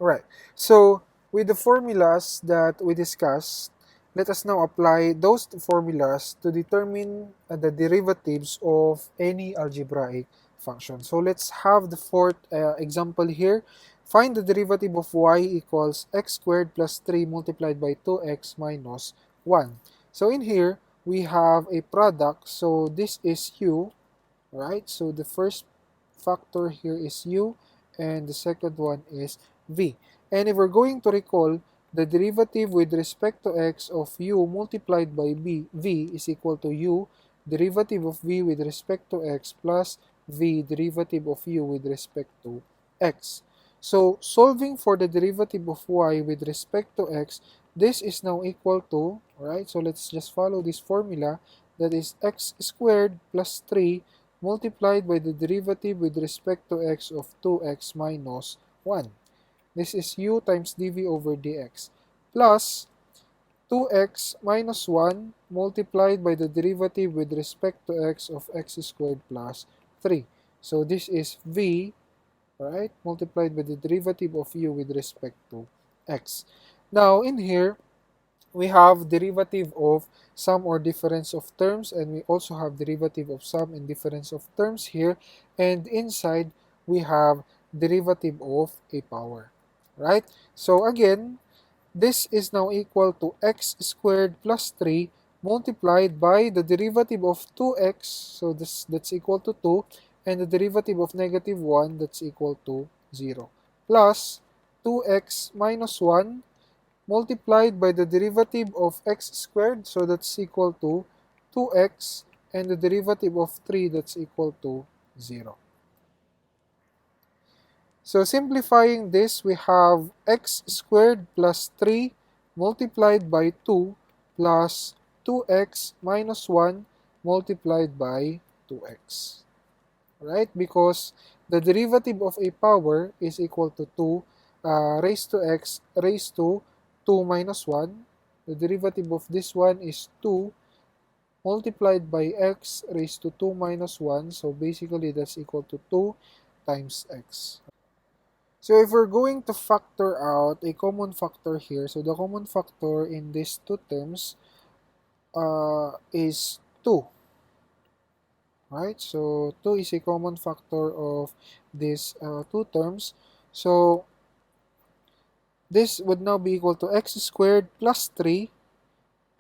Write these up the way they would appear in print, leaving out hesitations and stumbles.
Alright, so with the formulas that we discussed, let us now apply those formulas to determine the derivatives of any algebraic function. So let's have the fourth example here. Find the derivative of y equals x squared plus 3 multiplied by 2x minus 1. So in here, we have a product. So this is u, right? So the first factor here is u, and the second one is v. And if we're going to recall, the derivative with respect to x of u multiplied by v is equal to u derivative of v with respect to x plus v derivative of u with respect to x. So solving for the derivative of y with respect to x, this is now equal to, right? So let's just follow this formula, that is x squared plus 3 multiplied by the derivative with respect to x of 2x minus 1. This is u times dv over dx plus 2x minus 1 multiplied by the derivative with respect to x of x squared plus 3. So this is v, right, multiplied by the derivative of u with respect to x. Now in here, we have derivative of sum or difference of terms, and we also have derivative of sum and difference of terms here, and inside we have derivative of a power, right? So again, this is now equal to x squared plus 3 multiplied by the derivative of 2x, so that's equal to 2, and the derivative of negative 1, that's equal to 0, plus 2x minus 1 multiplied by the derivative of x squared, so that's equal to 2x, and the derivative of 3, that's equal to 0. So simplifying this, we have x squared plus 3 multiplied by 2 plus 2x minus 1 multiplied by 2x. Right? Because the derivative of a power is equal to 2 raised to x raised to 2 minus 1. The derivative of this one is 2 multiplied by x raised to 2 minus 1. So basically, that's equal to 2 times x. So if we're going to factor out a common factor here, so the common factor in these two terms is 2. Right? So 2 is a common factor of these two terms. So this would now be equal to x squared plus 3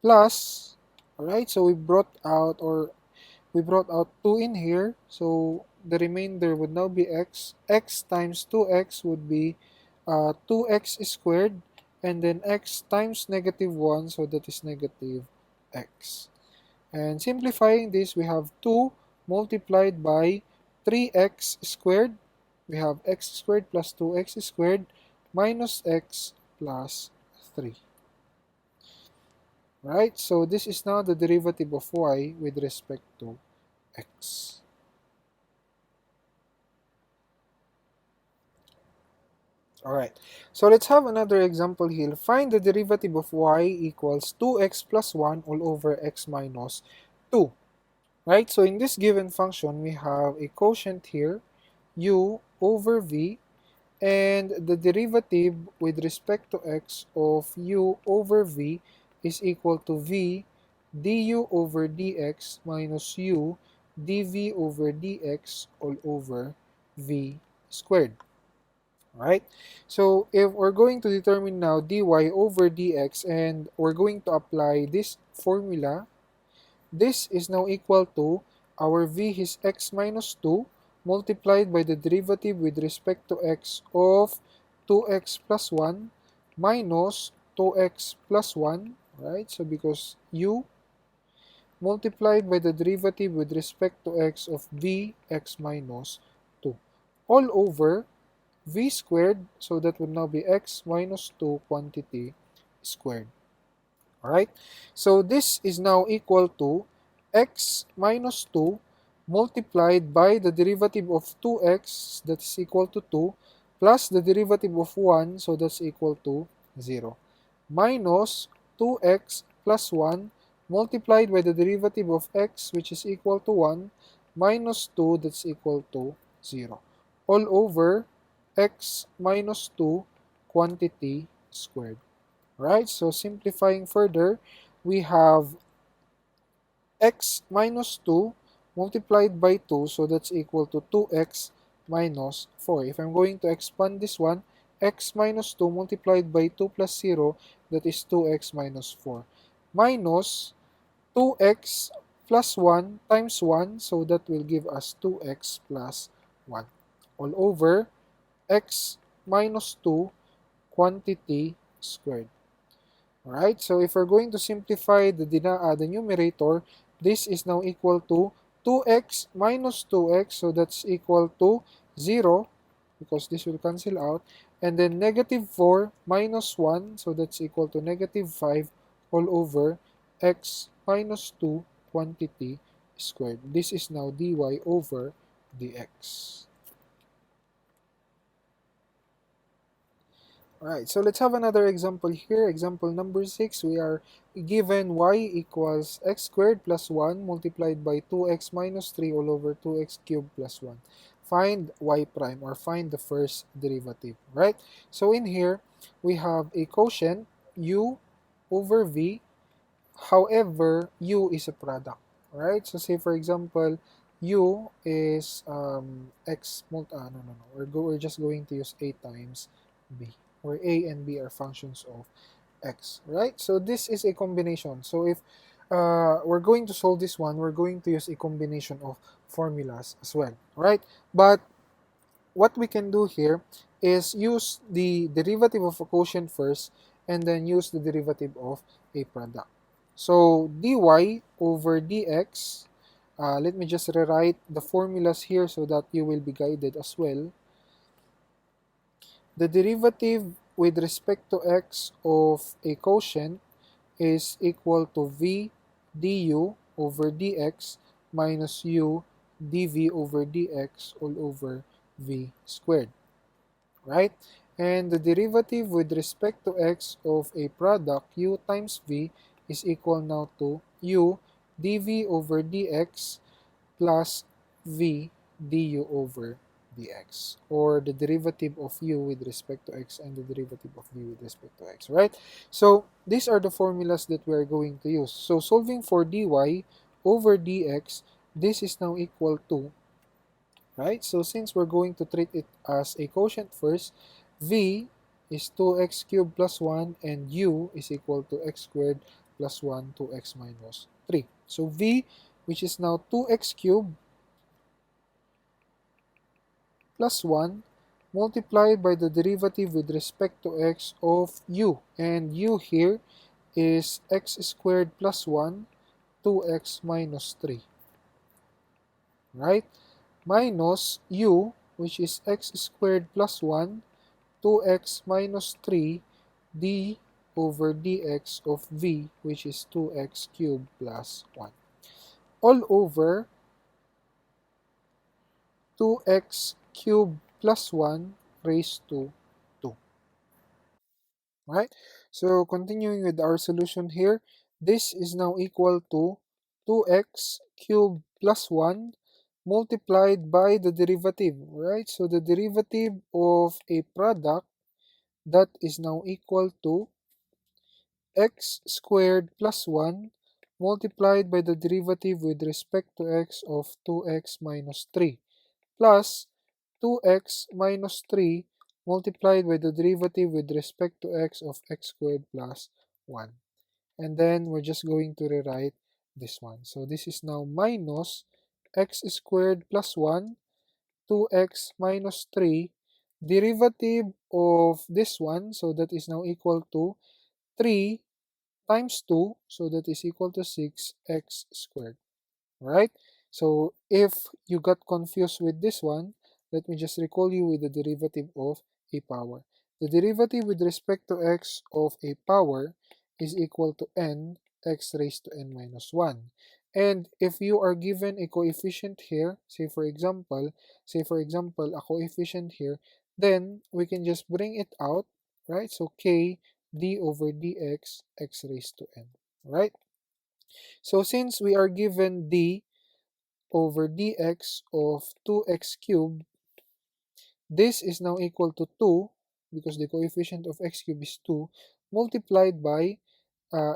plus, alright, so we brought out 2 in here, so the remainder would now be x. X times 2x would be 2x squared, and then x times negative 1, so that is negative x. And simplifying this, we have 2 multiplied by 3x squared. We have x squared plus 2x squared minus x plus 3. Right? So this is now the derivative of y with respect to x. Alright, so let's have another example here. Find the derivative of y equals 2x plus 1 all over x minus 2. Right? So in this given function, we have a quotient here, u over v, and the derivative with respect to x of u over v is equal to v du over dx minus u dv over dx all over v squared. Right? So if we're going to determine now dy over dx, and we're going to apply this formula, this is now equal to our v is x minus 2 multiplied by the derivative with respect to x of 2x plus 1 minus 2x plus 1, right? So because u multiplied by the derivative with respect to x of v x minus 2 all over v squared, so that would now be x minus 2 quantity squared. Alright, so this is now equal to x minus 2 multiplied by the derivative of 2x, that's equal to 2, plus the derivative of 1, so that's equal to 0, minus 2x plus 1 multiplied by the derivative of x, which is equal to 1, minus 2, that's equal to 0, all over x minus 2 quantity squared. Right? So simplifying further, we have x minus 2 multiplied by 2, so that's equal to 2x minus 4. If I'm going to expand this one, x minus 2 multiplied by 2 plus 0, that is 2x minus 4. Minus 2x plus 1 times 1, so that will give us 2x plus 1. All over x minus 2 quantity squared. Alright, so if we're going to simplify the numerator, this is now equal to 2x minus 2x, so that's equal to 0, because this will cancel out. And then negative 4 minus 1, so that's equal to negative 5 all over x minus 2 quantity squared. This is now dy over dx. Alright, so let's have another example here. Example number 6, we are given y equals x squared plus 1 multiplied by 2x minus 3 all over 2x cubed plus 1. Find y prime, or find the first derivative, right? So in here, we have a quotient u over v. However, u is a product, right? So say for example, u is we're just going to use a times b, where a and b are functions of x, right? So this is a combination. So if we're going to solve this one, we're going to use a combination of formulas as well, right? But what we can do here is use the derivative of a quotient first, and then use the derivative of a product. So dy over dx, let me just rewrite the formulas here so that you will be guided as well. The derivative with respect to x of a quotient is equal to v du over dx minus u dv over dx all over v squared, right? And the derivative with respect to x of a product u times v is equal now to u dv over dx plus v du over dx, or the derivative of u with respect to x and the derivative of v with respect to x, right? So these are the formulas that we are going to use. So solving for dy over dx, this is now equal to, right? So since we're going to treat it as a quotient first, v is 2x cubed plus 1 and u is equal to x squared plus 1 2x minus 3. So v, which is now 2x cubed plus 1 multiplied by the derivative with respect to x of u. And u here is x squared plus 1 2x minus 3, right? Minus u, which is x squared plus 1 2x minus 3 d over dx of v, which is 2x cubed plus 1, all over 2x cubed plus 1 raised to 2. Right? So continuing with our solution here, this is now equal to 2x cubed plus 1 multiplied by the derivative, right? So the derivative of a product, that is now equal to x squared plus 1 multiplied by the derivative with respect to x of 2x minus 3 plus 2x minus 3 multiplied by the derivative with respect to x of x squared plus 1. And then we're just going to rewrite this one. So this is now minus x squared plus 1, 2x minus 3, derivative of this one, so that is now equal to 3 times 2, so that is equal to 6x squared. Right? So if you got confused with this one, let me just recall you with the derivative of a power. The derivative with respect to x of a power is equal to n x raised to n minus 1. And if you are given a coefficient here, say for example a coefficient here, then we can just bring it out, right? So k d over dx x raised to n, right? So since we are given d over dx of 2x cubed, this is now equal to 2, because the coefficient of x cubed is 2, multiplied by uh,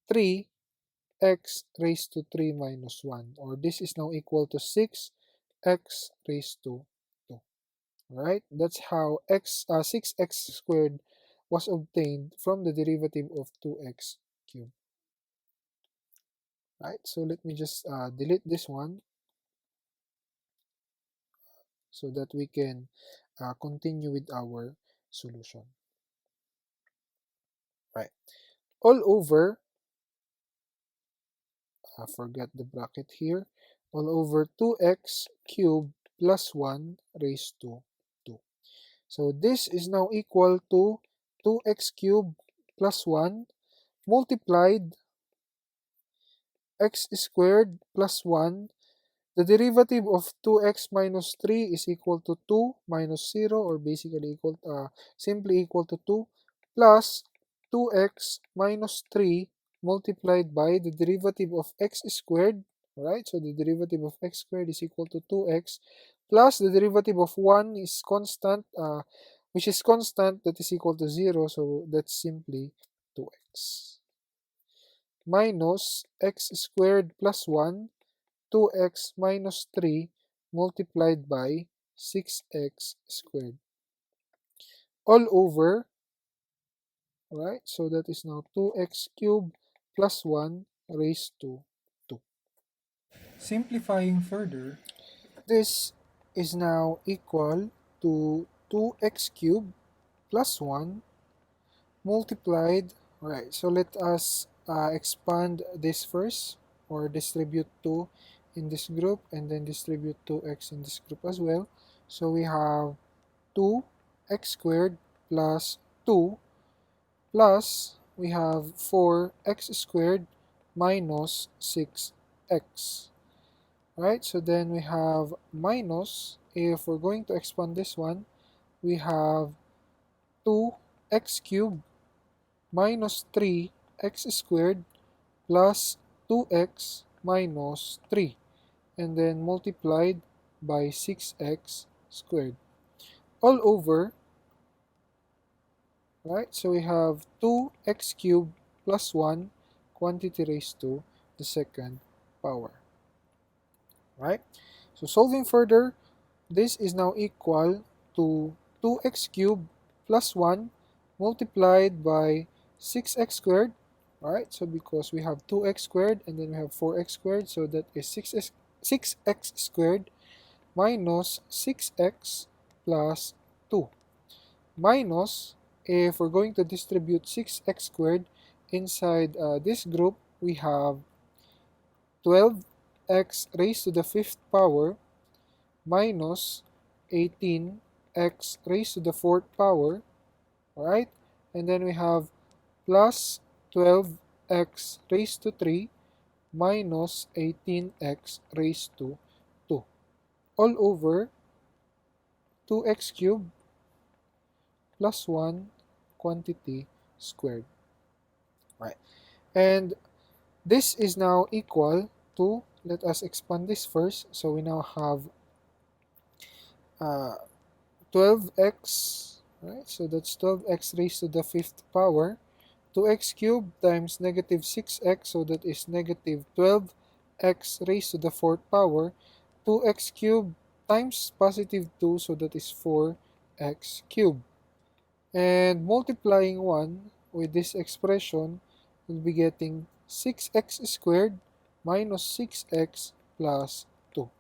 3x raised to 3 minus 1, or this is now equal to 6x raised to 2. Right? That's how 6x squared was obtained from the derivative of 2x cubed. Right? So let me just delete this one so that we can continue with our solution. Right. All over, forget the bracket here, all over 2x cubed plus 1 raised to 2. So this is now equal to 2x cubed plus 1 multiplied x squared plus 1. The derivative of 2x minus 3 is equal to 2 minus 0, or basically simply equal to 2, plus 2x minus 3 multiplied by the derivative of x squared. Right? So the derivative of x squared is equal to 2x plus the derivative of 1 is constant, which is constant, that is equal to 0. So that's simply 2x minus x squared plus 1, 2x minus 3 multiplied by 6x squared all over, right? So that is now 2x cubed plus 1 raised to 2. Simplifying further, This is now equal to 2x cubed plus 1 multiplied. Right, so let us expand this first, or distribute 2 in this group and then distribute 2x in this group as well. So we have 2x squared plus 2 plus we have 4x squared minus 6x. Right? So then we have minus, if we're going to expand this one, we have 2x cubed minus 3x squared plus 2x minus 3, and then multiplied by 6x squared all over. Right? So we have 2x cubed plus 1 quantity raised to the second power. Right? So solving further, this is now equal to 2x cubed plus 1 multiplied by 6x squared. Right? So because we have 2x squared and then we have 4x squared, so that is 6x squared minus 6x plus 2. Minus, if we're going to distribute 6x squared inside this group, we have 12x raised to the fifth power minus 18x raised to the fourth power, right? And then we have plus 12x raised to 3 minus 18x raised to 2 all over 2x cubed plus 1 quantity squared. Right. And this is now equal to, let us expand this first. So we now have uh, 12x, right? So that's 12x raised to the fifth power. 2x cubed times negative 6x, so that is negative 12x raised to the fourth power. 2x cubed times positive 2, so that is 4x cubed. And multiplying 1 with this expression, we'll be getting 6x squared minus 6x plus 2.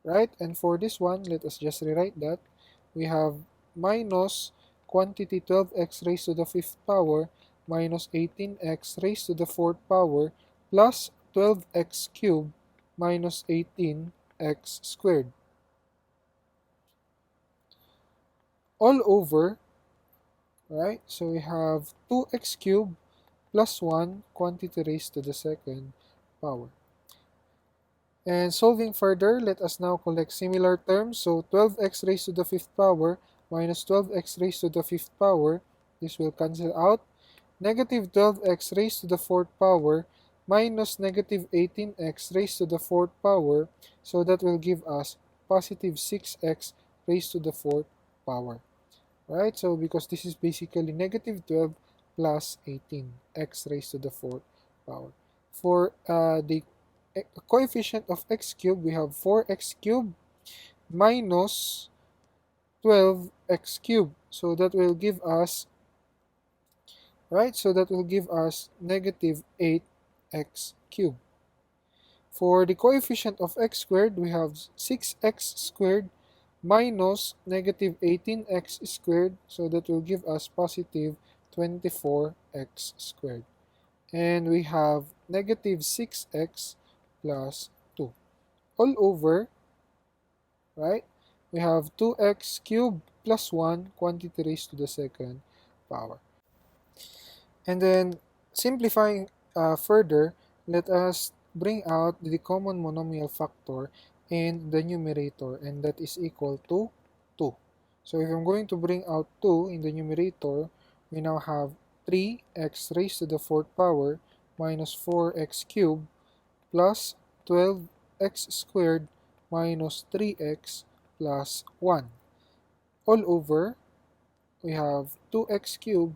Right? And for this one, let us just rewrite that. We have minus quantity 12x raised to the fifth power minus 18x raised to the fourth power plus 12x cubed minus 18x squared all over. Right? So we have 2x cubed plus 1 quantity raised to the second power. And solving further, let us now collect similar terms. So 12x raised to the fifth power minus 12x raised to the fifth power, this will cancel out. Negative 12x raised to the fourth power minus negative 18x raised to the fourth power, so that will give us positive 6x raised to the fourth power. right? So because this is basically negative 12 plus 18, x raised to the fourth power. For the coefficient of x cubed, we have 4x cubed minus 12x cubed. So that will give us, right? So that will give us negative 8x cubed. For the coefficient of x squared, we have 6x squared minus negative 18x squared. So that will give us positive 24x squared. And we have negative 6x plus 2. All over, right? We have 2x cubed plus 1 quantity raised to the second power. And then simplifying further, let us bring out the common monomial factor in the numerator, and that is equal to 2. So if I'm going to bring out 2 in the numerator, we now have 3x raised to the fourth power minus 4x cubed plus 12x squared minus 3x plus 1. All over, we have 2x cubed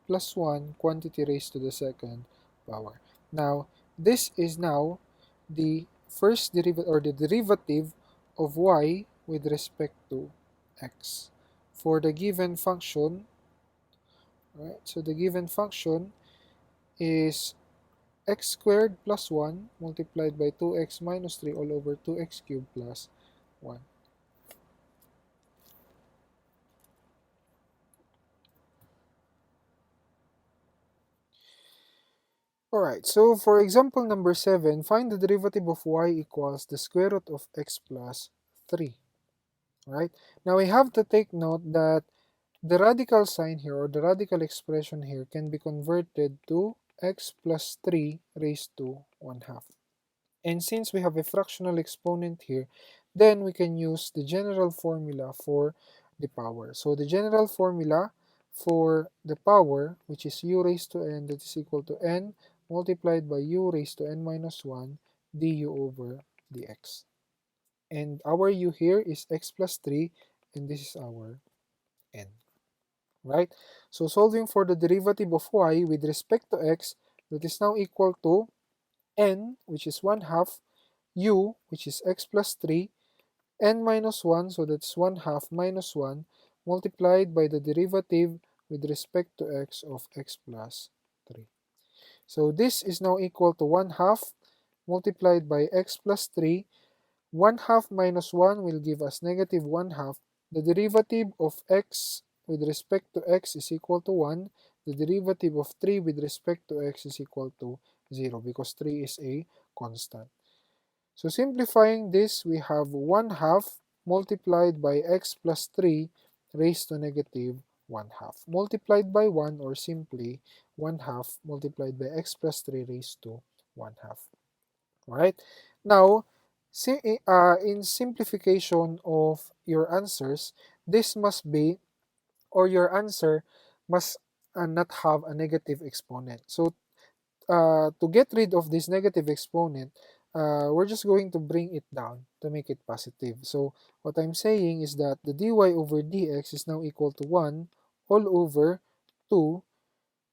plus 1 quantity raised to the second power. Now, this is now the first derivative or the derivative of y with respect to x. For the given function, right? So the given function is x squared plus 1 multiplied by 2x minus 3 all over 2x cubed plus 1. Alright, so for example number 7, find the derivative of y equals the square root of x plus 3. Right? Now we have to take note that the radical sign here or the radical expression here can be converted to x plus 3 raised to 1 half. And since we have a fractional exponent here, then we can use the general formula for the power. So the general formula for the power, which is u raised to n, that is equal to n multiplied by u raised to n minus 1 du over dx. And our u here is x plus 3, and this is our n. Right? So solving for the derivative of y with respect to x, that is now equal to n, which is 1 half, u, which is x plus 3, n minus 1, so that's 1 half minus 1, multiplied by the derivative with respect to x of x plus 3. So this is now equal to 1 half multiplied by x plus 3. 1 half minus 1 will give us negative 1 half. The derivative of x with respect to x is equal to 1. The derivative of 3 with respect to x is equal to 0 because 3 is a constant. So simplifying this, we have 1 half multiplied by x plus 3 raised to negative 1 half. Multiplied by 1, or simply 1 half multiplied by x plus 3 raised to 1 half. Alright? Now, in simplification of your answers, this must be, or your answer must not have a negative exponent. So to get rid of this negative exponent, we're just going to bring it down to make it positive. So what I'm saying is that the dy over dx is now equal to 1 all over 2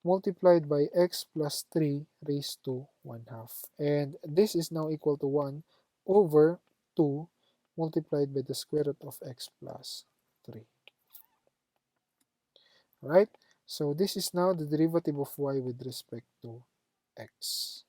multiplied by x plus 3 raised to 1 half. And this is now equal to 1 over 2 multiplied by the square root of x plus 3. Right? So this is now the derivative of y with respect to x.